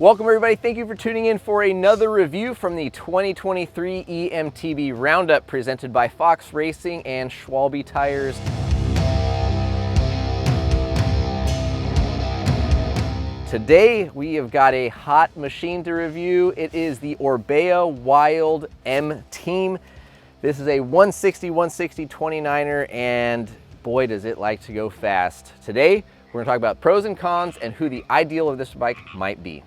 Welcome everybody, thank you for tuning in for another review from the 2023 EMTB Roundup presented by Fox Racing and Schwalbe Tires. Today we have got a hot machine to review. It is the Orbea Wild M-Team. This is a 160 29er and boy does it like to go fast. Today we're going to talk about pros and cons and who the ideal of this bike might be.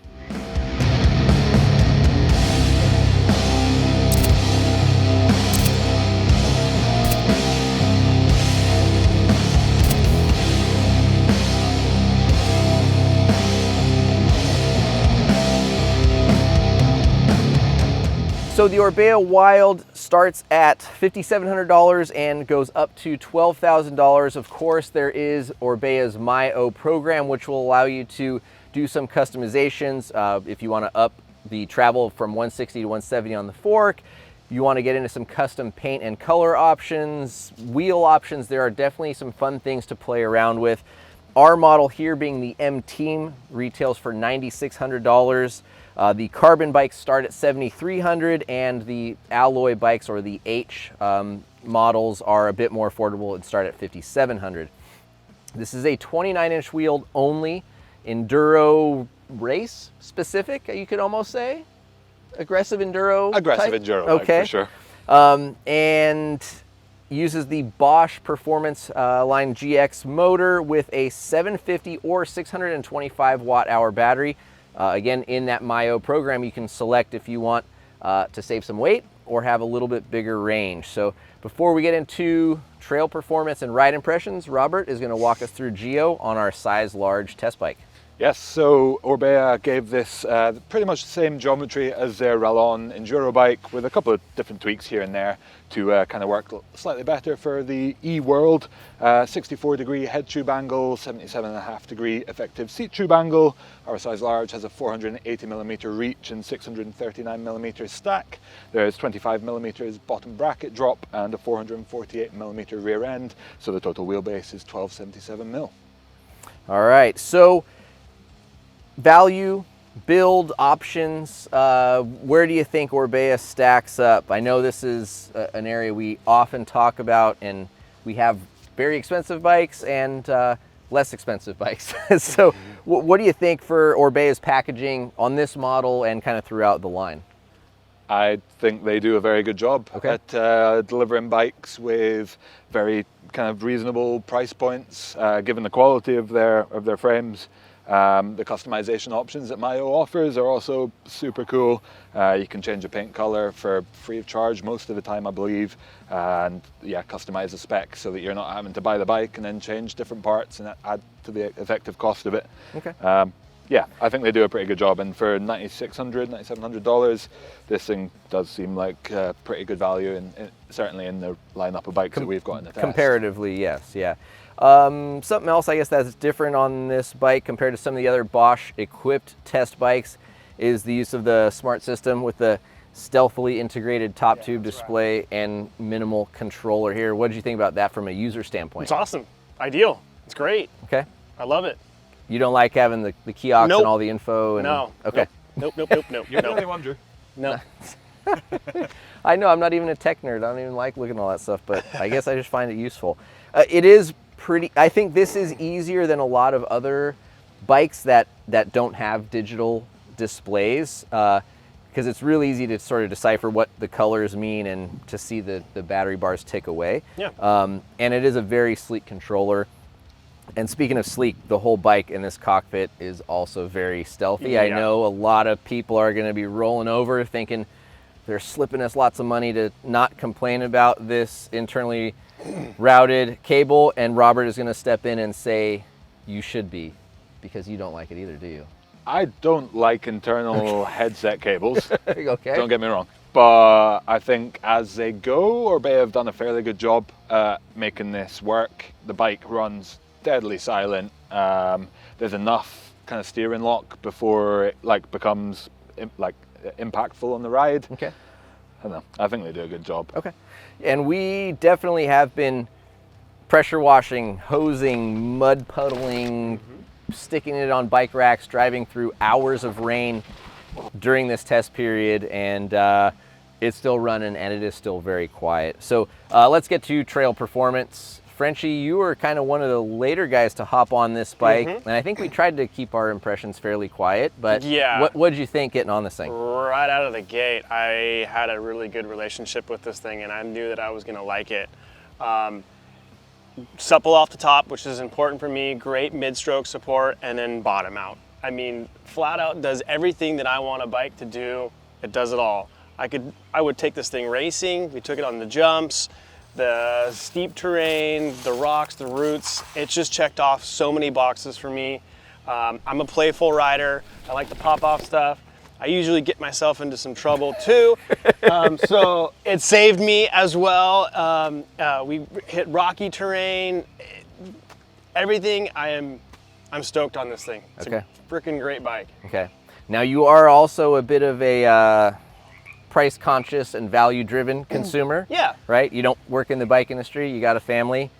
So the Orbea Wild starts at $5,700 and goes up to $12,000. Of course, there is Orbea's My-O program, which will allow you to do some customizations. If you want to up the travel from 160 to 170 on the fork, you want to get into some custom paint and color options, wheel options, there are definitely some fun things to play around with. Our model here being the M-Team retails for $9,600. The carbon bikes start at $7,300 and the alloy bikes or the H models are a bit more affordable and start at $5,700. This is a 29-inch wheeled only enduro race specific, you could almost say. Aggressive enduro Aggressive type? enduro, okay. for sure. And uses the Bosch Performance Line GX motor with a 750 or 625 watt-hour battery. Again, in that My-O program, you can select if you want to save some weight or have a little bit bigger range. So before we get into trail performance and ride impressions, Robert is going to walk us through Geo on our size large test bike. Yes, so Orbea gave this pretty much the same geometry as their Rallon enduro bike with a couple of different tweaks here and there to kind of work slightly better for the E-world. 64-degree head tube angle, 77.5-degree effective seat tube angle. Our size large has a 480mm reach and 639mm stack. There's 25mm bottom bracket drop and a 448mm rear end, so the total wheelbase is 1277mm. All right, so value, build, options, where do you think Orbea stacks up? I know this is an area we often talk about, and we have very expensive bikes and less expensive bikes. So what do you think for Orbea's packaging on this model and kind of throughout the line? I think they do a very good job at delivering bikes with very kind of reasonable price points, given the quality of their frames. The customization options that My-O offers are also super cool. You can change the paint color for free of charge most of the time, I believe, and yeah, customize the spec so that you're not having to buy the bike and then change different parts and add to the effective cost of it. Okay. Yeah, I think they do a pretty good job, and for $9,600, $9,700, this thing does seem like pretty good value, certainly in the lineup of bikes that we've got in the test. Comparatively, yes, yeah. Something else I guess that's different on this bike compared to some of the other Bosch equipped test bikes is the use of the smart system with the stealthily integrated top tube display and minimal controller here. What did you think about that from a user standpoint? It's awesome. Ideal. It's great. Okay. I love it. You don't like having the kiosks and all the info? And, no. Okay. Nope. You're the only one, Drew. No. I know, I'm not even a tech nerd. I don't even like looking at all that stuff, but I guess I just find it useful. It is pretty, I think this is easier than a lot of other bikes that don't have digital displays, because it's really easy to sort of decipher what the colors mean and to see the battery bars tick away. Yeah. And it is a very sleek controller. And speaking of sleek, the whole bike in this cockpit is also very stealthy. Yeah. I know a lot of people are going to be rolling over thinking they're slipping us lots of money to not complain about this internally routed cable, and Robert is going to step in and say you should be, because you don't like it either, do you? I don't like internal headset cables. Okay. Don't get me wrong. But I think as they go, Orbea have done a fairly good job making this work. The bike runs deadly silent. There's enough kind of steering lock before it becomes impactful on the ride. Okay. I don't know. I think they do a good job. Okay. And we definitely have been pressure washing, hosing, mud puddling, sticking it on bike racks, driving through hours of rain during this test period, and it's still running and it is still very quiet. So let's get to trail performance. Frenchie, you were kind of one of the later guys to hop on this bike, and I think we tried to keep our impressions fairly quiet, but yeah, what did you think getting on this thing? Right out of the gate, I had a really good relationship with this thing, and I knew that I was going to like it. Supple off the top, which is important for me, great mid-stroke support, and then bottom out. I mean, flat out does everything that I want a bike to do. It does it all. I would take this thing racing. We took it on the jumps, the steep terrain, the rocks, the roots. It just checked off so many boxes for me. I'm a playful rider. I like to pop off stuff. I usually get myself into some trouble too. So it saved me as well. We hit rocky terrain, everything. I'm stoked on this thing. It's a freaking great bike. Okay. Now you are also a bit of a price conscious and value driven consumer. Yeah. Right? You don't work in the bike industry, you got a family.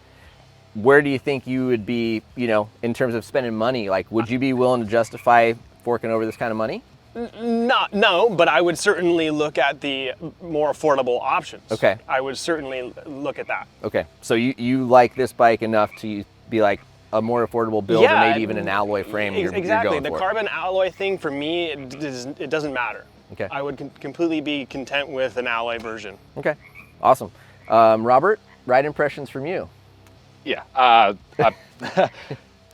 Where do you think you would be, you know, in terms of spending money? Like, would you be willing to justify forking over this kind of money? No, but I would certainly look at the more affordable options. Okay. I would certainly look at that. Okay. So you like this bike enough to be like a more affordable build, or maybe even an alloy frame. Exactly. You're going the for. Carbon alloy thing for me, it doesn't matter. Okay. I would completely be content with an alloy version. Okay. Awesome. Robert, ride impressions from you. Yeah, I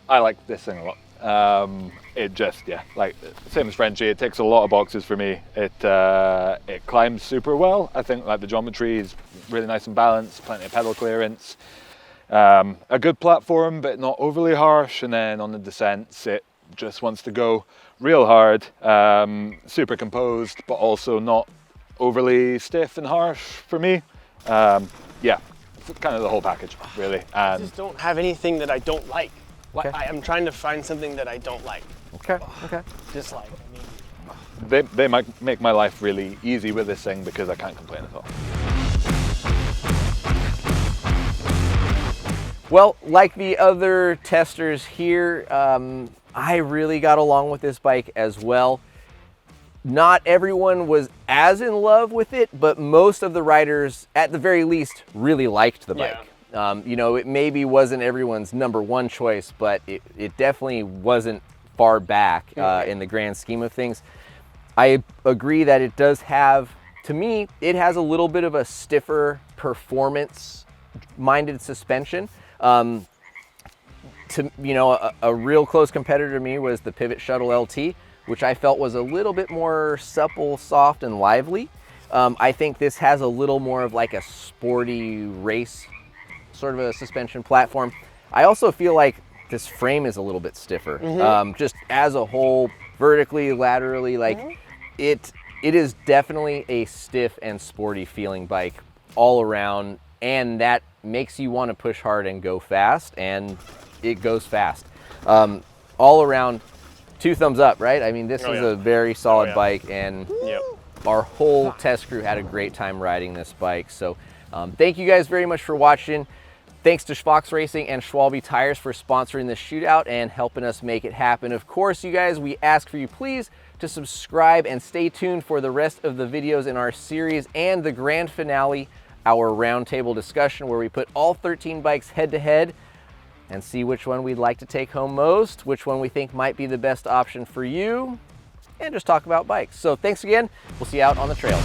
like this thing a lot. It just, like same as Frenchie, it ticks a lot of boxes for me. It climbs super well. I think like the geometry is really nice and balanced, plenty of pedal clearance. A good platform, but not overly harsh. And then on the descents, it just wants to go real hard. Super composed, but also not overly stiff and harsh for me. Yeah, kind of the whole package, really. I just don't have anything that I don't like. Okay. I'm trying to find something that I don't like. Okay. Okay. Dislike. I mean, They might make my life really easy with this thing because I can't complain at all. Well, like the other testers here, I really got along with this bike as well. Not everyone was as in love with it, but most of the riders, at the very least, really liked the bike. You know, it maybe wasn't everyone's #1 choice, but it definitely wasn't far back in the grand scheme of things. I agree that it does have, to me, it has a little bit of a stiffer performance-minded suspension. A real close competitor to me was the Pivot Shuttle LT, which I felt was a little bit more supple, soft, and lively. I think this has a little more of like a sporty race sort of a suspension platform. I also feel like this frame is a little bit stiffer. Just as a whole, vertically, laterally, like it is definitely a stiff and sporty feeling bike all around, and that makes you want to push hard and go fast, and it goes fast. All around, 2 thumbs up, right? I mean, this is a very solid bike, and our whole test crew had a great time riding this bike. So thank you guys very much for watching. Thanks to Schwalks Racing and Schwalbe Tires for sponsoring this shootout and helping us make it happen. Of course, you guys, we ask for you please to subscribe and stay tuned for the rest of the videos in our series and the grand finale, our roundtable discussion, where we put all 13 bikes head to head and see which one we'd like to take home most, which one we think might be the best option for you, and just talk about bikes. So thanks again. We'll see you out on the trails.